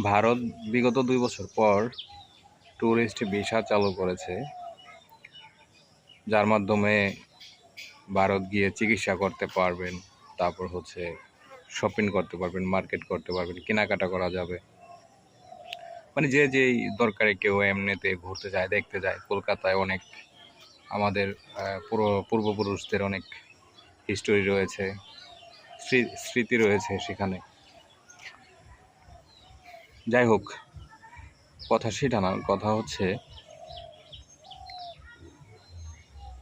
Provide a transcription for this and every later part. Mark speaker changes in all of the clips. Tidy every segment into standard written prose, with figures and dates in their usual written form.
Speaker 1: ভারত বিগত 2 বছর পর ট্যুরিস্ট ভিসা চালু করেছে, যার মাধ্যমে ভারত গিয়ে চিকিৎসা করতে পারবেন, তারপর শপিং করতে পারবেন, মার্কেট করতে পারবেন, কেনাকাটা করা যাবে। মানে যেই দরকারে কেউ এমনিতে ঘুরতে যায়, দেখতে যায়। কলকাতায় অনেক আমাদের পূর্বপুরুষদের অনেক হিস্টোরি রয়েছে, স্মৃতি রয়েছে সেখানে। যাই হোক, কথা সেটা না, কথা হচ্ছে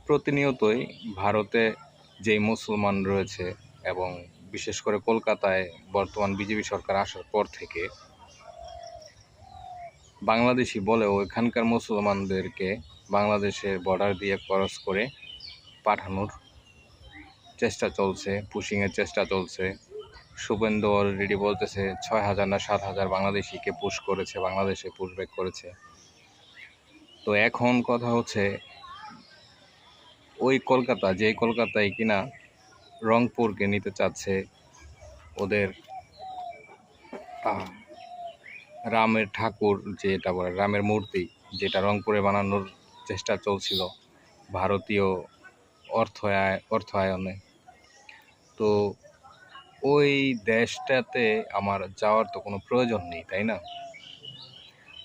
Speaker 1: প্রতিনিয়তই ভারতে যেই মুসলমান রয়েছে এবং বিশেষ করে কলকাতায় বর্তমান বিজেপি সরকার আসার পর থেকে বাংলাদেশি বলেও এখানকার মুসলমানদেরকে বাংলাদেশের বর্ডার দিয়ে ক্রস করে পাঠানোর চেষ্টা চলছে, পুশিংয়ের চেষ্টা চলছে। শুভেন্দু অলরেডি বলতেছে 6,000 না 7,000 বাংলাদেশিকে পুশ করেছে, বাংলাদেশে পুশব্যাক করেছে। তো এখন কথা হচ্ছে ওই কলকাতা, যে কলকাতায় কিনা রংপুরকে নিতে চাচ্ছে, ওদের রামের ঠাকুর, যেটা বলে রামের মূর্তি, যেটা রংপুরে বানানোর চেষ্টা চলছিল ভারতীয় অর্থায়নে। তো ওই দেশটাতে আমার যাওয়ার তো কোনো প্রয়োজন নেই, তাই না?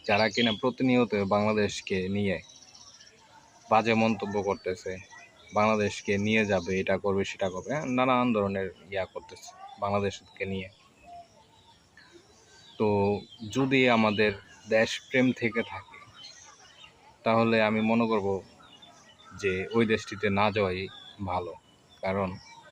Speaker 1: যারা কিনা প্রতিনিয়ত বাংলাদেশকে নিয়ে বাজে মন্তব্য করতেছে, বাংলাদেশকে নিয়ে যাবে, এটা করবে সেটা করবে, নানান ধরনের করতেছে বাংলাদেশকে নিয়ে। তো যদি আমাদের দেশপ্রেম থেকে থাকে, তাহলে আমি মনে করব যে ওই দেশটিতে না যাওয়াই ভালো। কারণ